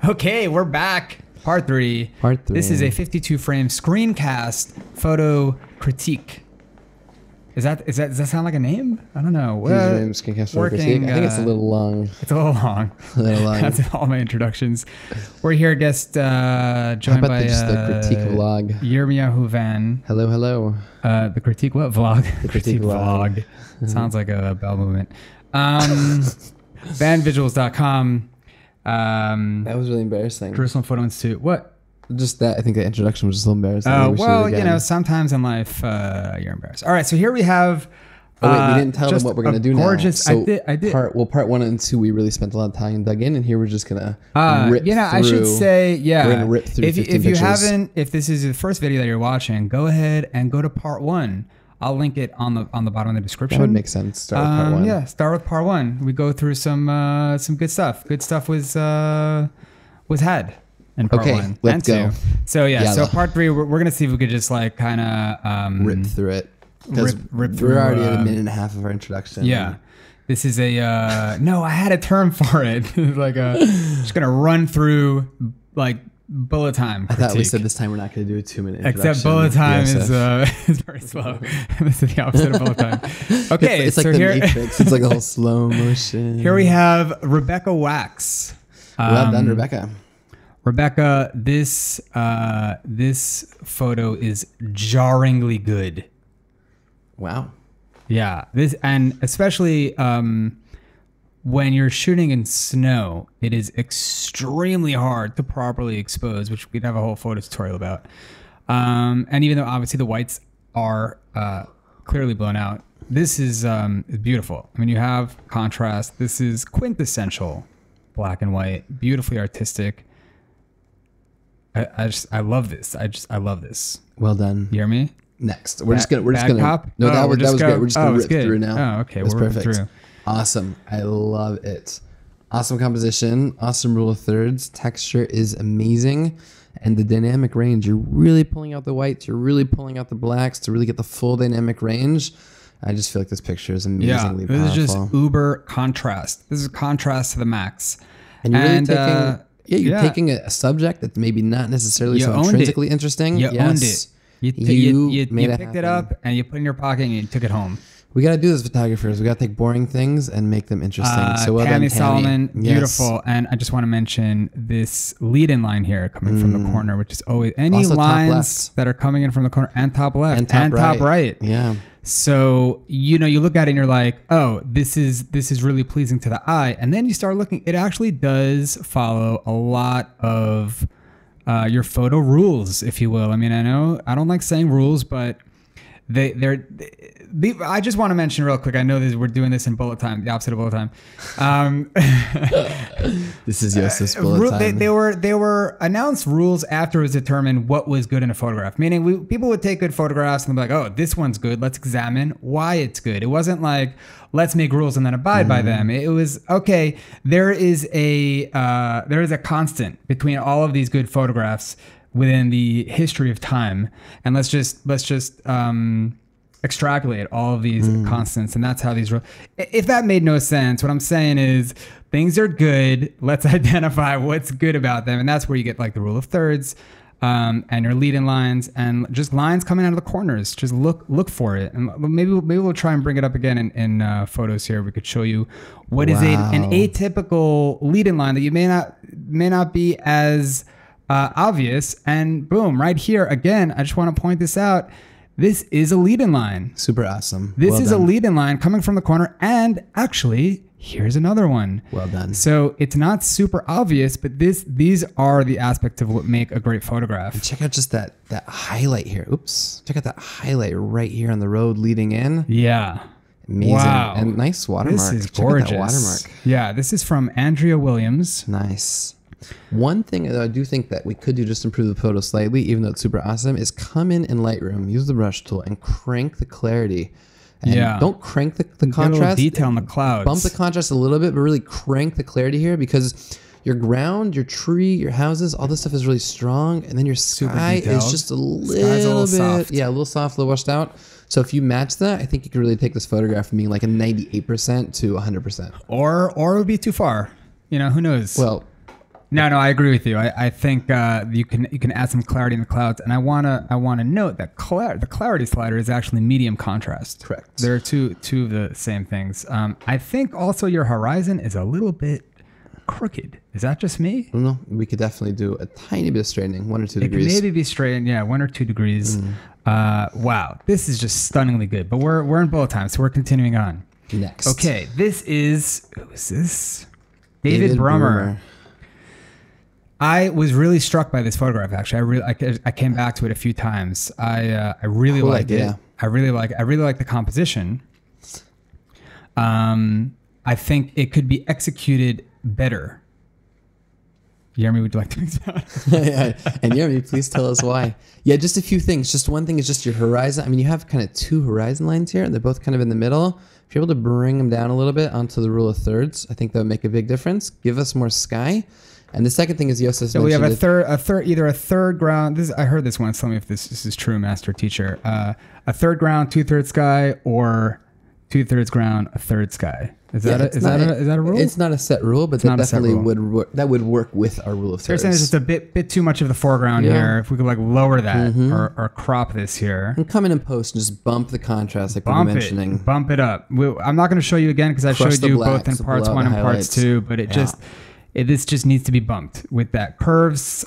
Okay, we're back. Part 3. Part 3. This is a 52 frame screencast photo critique. Does that sound like a name? I don't know. Screencast photo critique. I think it's a little long. It's a little long. A little long. That's all my introductions. We're here, guest joined by the critique vlog. Yirmiyahu Vann. Hello, hello. The critique what vlog? The critique vlog. Sounds like a bowel movement. Vanvisuals.com. That was really embarrassing. Jerusalem Photo Institute. What? Just that. I think the introduction was just a little embarrassing. Well, you know, sometimes in life you're embarrassed. All right, so here we have. Oh wait, we didn't tell them what we're gonna do gorgeous, now. So I did. Part 1 and 2, we really spent a lot of time and dug in, and here we're just gonna rip through. I should say, yeah. We're gonna rip through. If this is the first video that you're watching, go ahead and go to part 1. I'll link it on the bottom of the description. That would make sense. Start with part 1. Yeah, start with part 1. We go through some good stuff. Good stuff was had in part 1. Let's go. So yeah, so part 3, we're gonna see if we could just like kind of rip through it. Because we're already at a minute and a half of our introduction. Yeah. This is a no, I had a term for it. Like just gonna run through like bullet time critique. I thought we said this time we're not going to do a 2-minute introduction. Except bullet time is very slow. This is the opposite of bullet time. Okay, it's like the Matrix. It's like a whole slow motion. Here we have Rebecca Wax. Well done, Rebecca. Rebecca, this photo is jarringly good. Wow. Yeah, this, and especially when you're shooting in snow, it is extremely hard to properly expose, which we'd have a whole photo tutorial about. And even though obviously the whites are clearly blown out, this is beautiful. I mean, you have contrast. This is quintessential black and white, beautifully artistic. I love this. I love this. Well done. You hear me? Next, we're just gonna. Cop? No, that was good. We're just gonna rip through now. Oh, okay. That's We're perfect. through. Awesome. I love it. Awesome composition. Awesome rule of thirds. Texture is amazing. And the dynamic range, you're really pulling out the whites. You're really pulling out the blacks to really get the full dynamic range. I just feel like this picture is amazingly powerful. This is just uber contrast. This is contrast to the max. And you're really taking, you're taking a subject that's maybe not necessarily so intrinsically interesting. You owned it. You picked it up and you put it in your pocket and you took it home. We got to do this, photographers. We got to take boring things and make them interesting. So well Tammy done, Solomon, beautiful. And I just want to mention this lead-in line here coming from the corner, which is always any also lines that are coming in from the corner and top left and top right. Yeah. So, you know, you look at it and you're like, oh, this is really pleasing to the eye. And then you start looking, it actually does follow a lot of your photo rules, if you will. I mean, I know I don't like saying rules, but I just want to mention real quick. I know we're doing this in bullet time, the opposite of bullet time. This is Yosef's bullet time. They were announced rules after it was determined what was good in a photograph. Meaning, people would take good photographs and be like, "Oh, this one's good. Let's examine why it's good." It wasn't like, "Let's make rules and then abide by them." It was okay. There is a constant between all of these good photographs within the history of time, and let's just extrapolate all of these constants, and that's how these. If that made no sense, what I'm saying is things are good. Let's identify what's good about them, and that's where you get like the rule of thirds, and your lead-in lines, and just lines coming out of the corners. Just look for it, and maybe we'll try and bring it up again in photos here. We could show you what is an atypical lead-in line that you may not be as obvious, and boom, right here again. I just want to point this out. This is a lead-in line. Super awesome. This is a lead-in line coming from the corner, and actually, here's another one. Well done. So it's not super obvious, but these are the aspects of what make a great photograph. And check out just that highlight here. Oops. Check out that highlight right here on the road leading in. Yeah. Amazing. Wow. And nice watermark. This is gorgeous. Check out that watermark. Yeah, this is from Andrea Williams. Nice. One thing that I do think that we could do just to improve the photo slightly, even though it's super awesome, is come in Lightroom, use the brush tool, and crank the clarity. And don't crank the contrast. Detail in the clouds. Bump the contrast a little bit, but really crank the clarity here, because your ground, your tree, your houses, all this stuff is really strong, and then your sky is just a little bit soft. Yeah, a little soft, a little washed out. So if you match that, I think you could really take this photograph from being like a 98% to 100%. Or it would be too far. You know, who knows? Well, No, I agree with you. I think you can add some clarity in the clouds, and I wanna note that the clarity slider is actually medium contrast. Correct. There are two of the same things. I think also your horizon is a little bit crooked. Is that just me? No, we could definitely do a tiny bit of straightening, 1 or 2 It degrees. could maybe be straightened, 1 or 2 degrees. Wow, this is just stunningly good. But we're in bullet time, so we're continuing on. Next. Okay, who is this? David Brummer. I was really struck by this photograph. Actually, I came back to it a few times. I really liked it. I really like the composition. I think it could be executed better. Yirmi, would you like to expound? And Yirmi, please tell us why. Yeah, just a few things. Just one thing is just your horizon. I mean, you have kind of 2 horizon lines here. They're both kind of in the middle. If you're able to bring them down a little bit onto the rule of thirds, I think that would make a big difference. Give us more sky. And the second thing is Yosef So we have either a third ground. I heard this once. Tell me if this is true, master teacher. A third ground, 2/3 sky, or 2/3 ground, a third sky. Is that a rule? It's not a set rule, but that definitely would work with our rule of thirds. They're saying it's just a bit too much of the foreground here. If we could like lower that or crop this here. And come in and post and just bump the contrast like we were mentioning. Bump it up. I'm not going to show you again because I showed you both in parts 1 and parts 2, but this just needs to be bumped with that curves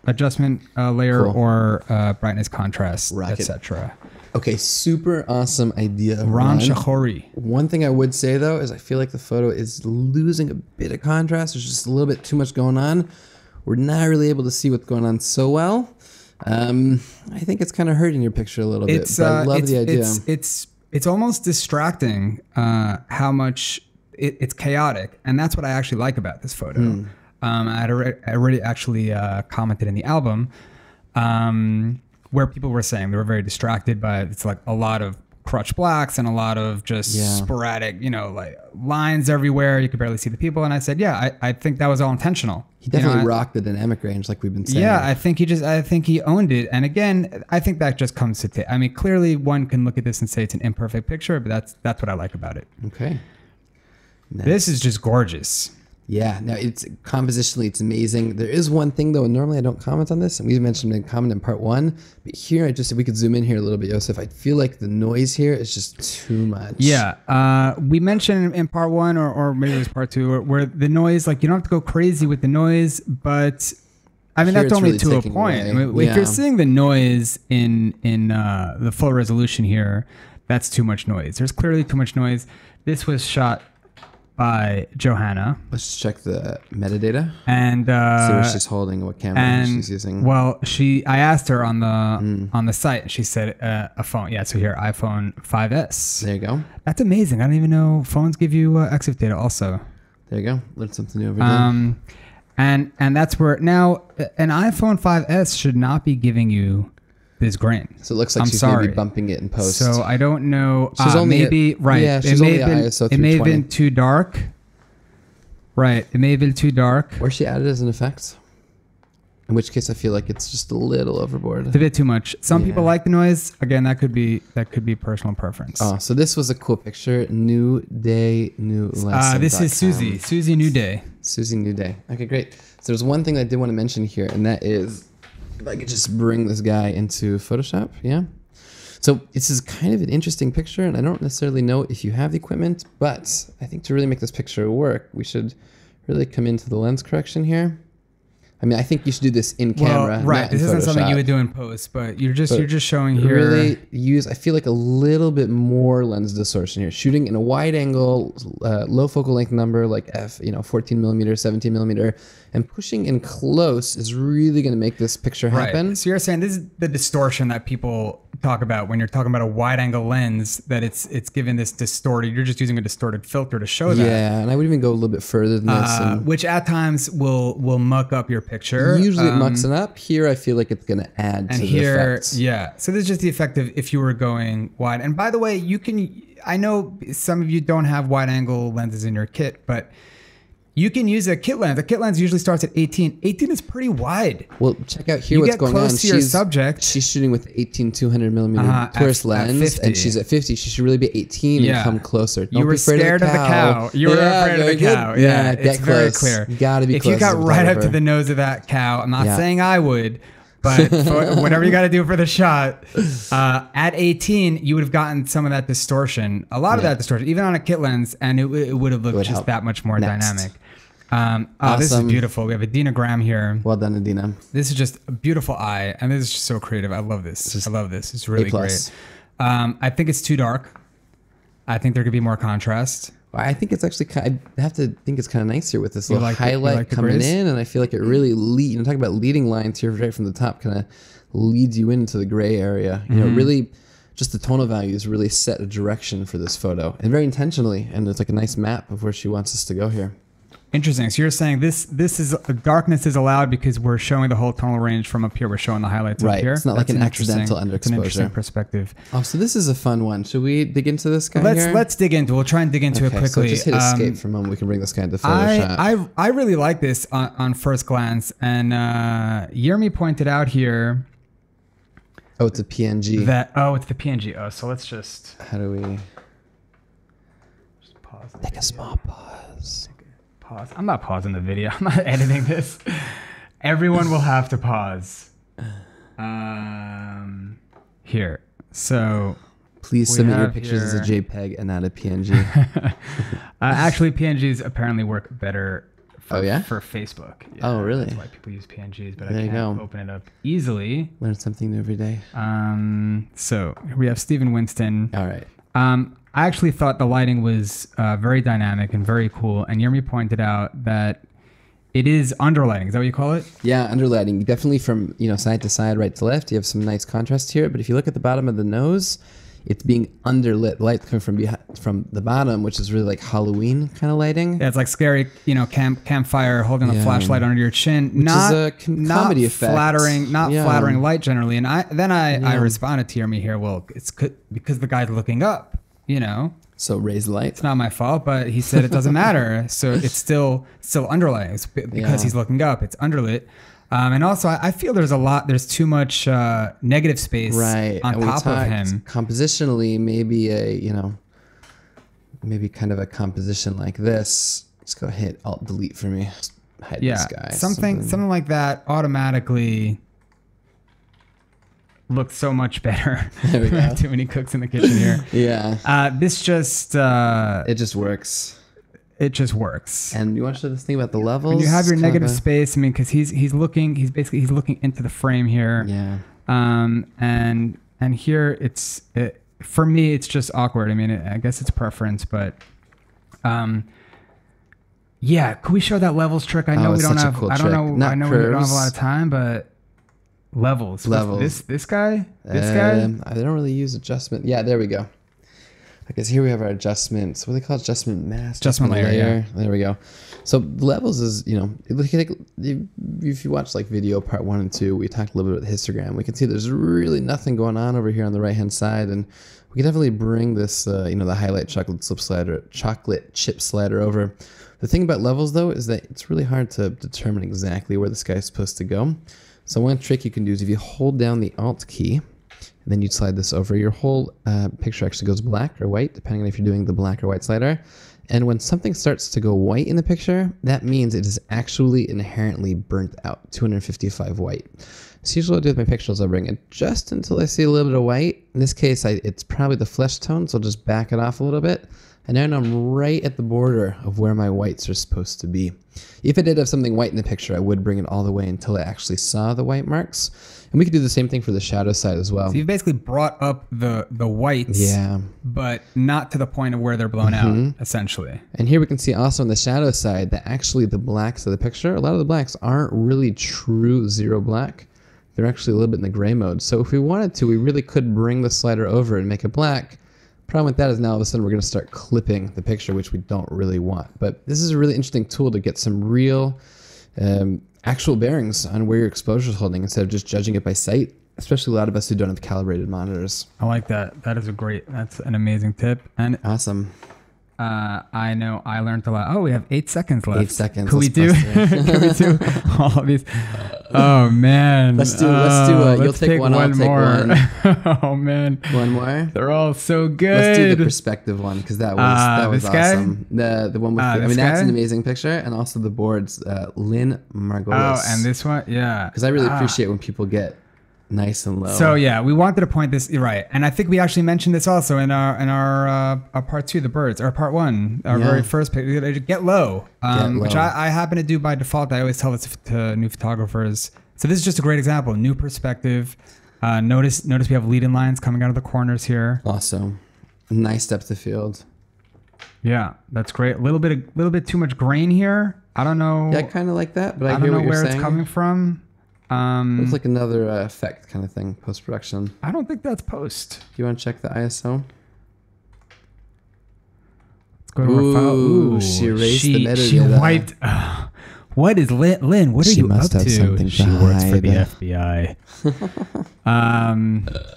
adjustment layer or brightness contrast, etc. Okay, super awesome idea. Ron Shachori. One thing I would say though is I feel like the photo is losing a bit of contrast. There's just a little bit too much going on. We're not really able to see what's going on so well. I think it's kind of hurting your picture a little bit. But I love the idea. It's almost distracting how much it's chaotic, and that's what I actually like about this photo. I already actually commented in the album. Where people were saying they were very distracted by it's like a lot of crutch blacks and a lot of just sporadic, like lines everywhere. You could barely see the people. And I said, I think that was all intentional. He definitely rocked the dynamic range like we've been saying. Yeah, I think he owned it. And again, I think that just comes to, I mean, clearly one can look at this and say it's an imperfect picture, but that's what I like about it. Okay. Nice. This is just gorgeous. Yeah, now it's compositionally, it's amazing. There is one thing though, and normally I don't comment on this, and we mentioned in comment in part 1, but here if we could zoom in here a little bit, Yosef, I feel like the noise here is just too much. Yeah, we mentioned in part 1 or maybe it was part 2 where the noise, like you don't have to go crazy with the noise, but I mean, that's only really to a point. I mean, if you're seeing the noise in the full resolution here, that's too much noise. There's clearly too much noise. This was shot by Johanna. Let's just check the metadata and see what she's holding, what camera she's using. Well, I asked her on the site, and she said a phone. Yeah, so here iPhone 5S. There you go. That's amazing. I don't even know phones give you EXIF data also. There you go. Learned something new over there. And that's where now an iPhone 5S should not be giving you this grain. So it looks like she's maybe bumping it in post. So I don't know. She's only right. Yeah, she's only ISO 320. It may have been too dark. Right. It may have been too dark. Or she added it as an effect. In which case I feel like it's just a little overboard. It's a bit too much. Some people like the noise. Again, that could be personal preference. Oh, so this was a cool picture. New day, new lesson. This is Susie. Susie New Day. Susie New Day. Okay, great. So there's one thing I did want to mention here, and that is if I could just bring this guy into Photoshop, yeah? So this is kind of an interesting picture, and I don't necessarily know if you have the equipment, but I think to really make this picture work, we should really come into the lens correction here. I mean, I think you should do this in camera. Right. Not this in isn't Photoshop. something you would do in post, but you're just showing here. Really use, I feel like a little bit more lens distortion here. Shooting in a wide angle, low focal length number like 14 millimeter, 17 millimeter, and pushing in close is really going to make this picture happen. Right. So you're saying this is the distortion that people talk about when you're talking about a wide angle lens, that it's given this distorted, you're just using a distorted filter to show that. Yeah, and I would even go a little bit further than this. Which at times will muck up your picture. Usually it mucks it up. Here I feel like it's going to add to the effect. Yeah, so this is just the effect of if you were going wide. And by the way, I know some of you don't have wide angle lenses in your kit, but You can use a kit lens. A kit lens usually starts at 18. 18 is pretty wide. Well, check out here You what's get going close on. to your subject. She's shooting with 18 200 millimeter tourist lens, and she's at 50. She should really be 18 and come closer. Don't you were be afraid scared of the cow. You were afraid of the cow. Yeah, it's very clear. You gotta be if close. You got right up to the nose of that cow, I'm not saying I would, but whatever you got to do for the shot, at 18, you would have gotten some of that distortion, a lot of that distortion, even on a kit lens, and it would have looked just that much more dynamic. Awesome. This is beautiful. We have Adina Graham here. Well done, Adina. This is just a beautiful eye, and this is just so creative. I love this. I love this. It's really great. I think it's too dark. I think there could be more contrast. I think it's actually I have to think it's kind of nice here with this little highlight coming grizz? in, and I feel like it really talk about leading lines here right from the top, kind of leads you into the gray area. You know, really just the tonal values really set a direction for this photo, and very intentionally, and it's like a nice map of where she wants us to go here. Interesting. So you're saying this is darkness is allowed because we're showing the whole tonal range from up here. We're showing the highlights up here. It's not like an accidental underexposure. It's an interesting perspective. Oh, so this is a fun one. Should we dig into this guy here? Let's dig into. We'll try and dig into it quickly. So just hit escape for a moment. We can bring this guy into Photoshop. I really like this on first glance, and Yirmi pointed out here. Oh, it's a PNG. It's the PNG. Oh, so let's just. How do we? Just pause. Take a small pause. Pause. I'm not pausing the video. I'm not editing this. Everyone will have to pause. Here. So please submit your pictures as a JPEG and not a PNG. Actually, PNGs apparently work better for Facebook. Yeah, oh, really? That's why people use PNGs, but I can't open it up easily. Learn something new every day. So we have Stephen Winston. All right. I actually thought the lighting was very dynamic and very cool. And Yirmi pointed out that it is underlighting. Is that what you call it? Yeah, underlighting. Definitely from side to side, right to left. You have some nice contrast here. But if you look at the bottom of the nose, it's being underlit. Light coming from the bottom, which is really like Halloween kind of lighting. Yeah, it's like scary, campfire, holding a flashlight under your chin. Which is a comedy effect. Flattering light generally. And I responded to Yirmi here. Well, it's because the guy's looking up. So raise the light. It's not my fault, but he said it doesn't matter. So it's still underlighting. It's because he's looking up. It's underlit. And also I feel there's too much negative space on top of him. Compositionally, maybe maybe kind of a composition like this. Just go hit Alt Delete for me. Just hide this guy. Something like that automatically looks so much better. There we go. Too many cooks in the kitchen here. Yeah. This just it just works. It just works. And you want to show this thing about the levels? When you have your negative space, because he's looking into the frame here. Yeah. And here for me it's just awkward. I guess it's preference, but yeah. Could we show that levels trick? I know we don't have. Cool I don't know. I know we don't have a lot of time, but. Levels. This guy? I don't really use adjustment. Yeah, there we go. I guess here we have our adjustments. What do they call it? Adjustment mask? Adjustment layer. Yeah. There we go. So levels is, if you watch like video part 1 and 2, we talked a little bit about the histogram. We can see there's really nothing going on over here on the right-hand side. And we can definitely bring this, the highlight chocolate chip slider over. The thing about levels, though, is that it's really hard to determine exactly where this guy is supposed to go. So one trick you can do is if you hold down the Alt key, and then you slide this over, your whole picture actually goes black or white, depending on if you're doing the black or white slider. And when something starts to go white in the picture, that means it is actually inherently burnt out, 255 white. So usually what I do with my picture is I'll bring it just until I see a little bit of white. In this case, it's probably the flesh tone, so I'll just back it off a little bit. And then I'm right at the border of where my whites are supposed to be. If I did have something white in the picture, I would bring it all the way until I actually saw the white marks. And we could do the same thing for the shadow side as well. So you've basically brought up the whites, but not to the point of where they're blown out, essentially. And here we can see also on the shadow side that actually the blacks of the picture, a lot of the blacks aren't really true zero black. They're actually a little bit in the gray mode. So if we wanted to, we really could bring the slider over and make it black. Problem with that is now all of a sudden we're going to start clipping the picture, which we don't really want. But this is a really interesting tool to get some real actual bearings on where your exposure is holding instead of just judging it by sight, especially a lot of us who don't have calibrated monitors. I like that. That's an amazing tip. And awesome. I know I learned a lot. Oh, we have 8 seconds left. 8 seconds. Can we do? Can we do all of these? Oh man. Let's do. You'll take one. I'll take one. Oh man. One more. They're all so good. Let's do the perspective one because that was this guy? awesome. The one with. I mean, that's an amazing picture, and also the boards. Lynn Margolis. Oh, and this one, yeah. Because I really appreciate when people get nice and low. So yeah, we wanted to point this right, and I think we actually mentioned this also in our part 2, the birds, or part 1, our very first picture. Get low, which I happen to do by default. I always tell this to new photographers. So this is just a great example, new perspective. Notice we have lead-in lines coming out of the corners here. Awesome, nice depth of field. Yeah, that's great. A little bit too much grain here. I don't know. Yeah, I kind of like that, but I don't hear know what you're where saying. it's coming from. Looks like another effect kind of thing, post-production. I don't think that's post. Do you want to check the ISO? Let's go to our file. Ooh, she erased the metadata. She wiped. What is Lynn? What are you up to? She works for the FBI.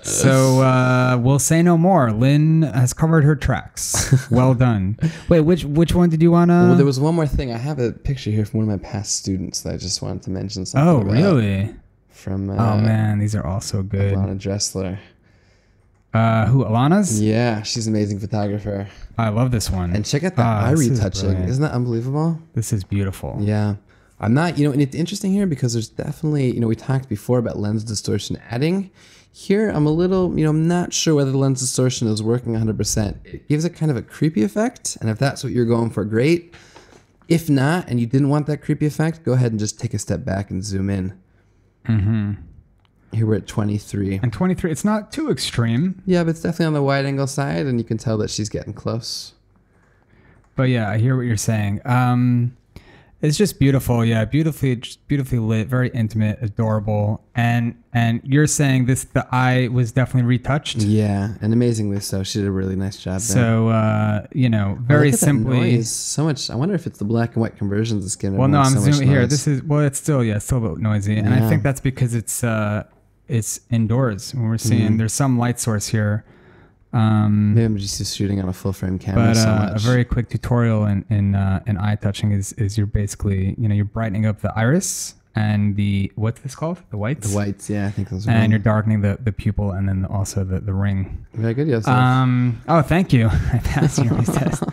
So we'll say no more. Lynn has covered her tracks. Well done. Wait, which one did you want to? Well, there was one more thing. I have a picture here from one of my past students that I just wanted to mention something about. Oh, really? From oh man, these are all so good. Alana Dressler. Who, Alana's? Yeah, she's an amazing photographer. I love this one. And check out that eye retouching. Isn't that unbelievable? This is beautiful. Yeah. I'm not, and it's interesting here because there's definitely, we talked before about lens distortion adding. Here, I'm a little, I'm not sure whether the lens distortion is working 100%. It gives it kind of a creepy effect. And if that's what you're going for, great. If not, and you didn't want that creepy effect, go ahead and just take a step back and zoom in. Mm-hmm. Here we're at 23. And 23, it's not too extreme. Yeah, but it's definitely on the wide angle side, and you can tell that she's getting close. But yeah, I hear what you're saying. It's just beautiful, yeah, beautifully lit, very intimate, adorable, and you're saying the eye was definitely retouched. Yeah, and amazingly so. She did a really nice job there. So very simply, so much. I wonder if it's the black and white conversions of skin. Well, no, I'm zooming here. This is it's still a bit noisy, and I think that's because it's indoors. When we're seeing there's some light source here. Maybe I'm just shooting on a full frame camera. But so much. A very quick tutorial in eye touching is you're basically you're brightening up the iris and what's this called, the whites. The whites, yeah, I think those are. And you're darkening the pupil and then also the ring. Very good, Yosef. Oh, thank you. I passed your test.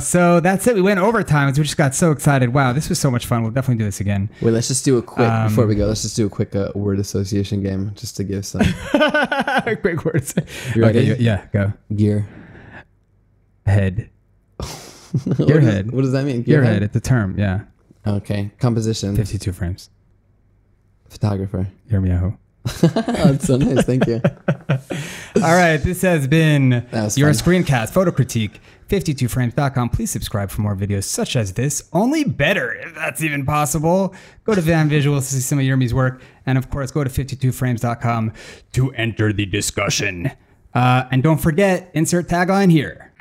So that's it. We went overtime. We just got so excited. Wow, this was so much fun. We'll definitely do this again. Wait, let's just do a quick before we go. Let's just do a quick word association game just to give some quick words. You ready? Okay, yeah, go. Gear. Head. Gearhead. What does that mean? Gearhead. It's a term. Yeah. Okay. Composition. 52 frames. Photographer. Yirmiyahu. That's so nice. Thank you. All right. This has been your fun. screencast, Photo Critique, 52frames.com. Please subscribe for more videos such as this. Only better, if that's even possible. Go to Van Visuals to see some of Yirmi's work. And of course, go to 52frames.com to enter the discussion. And don't forget, insert tagline here.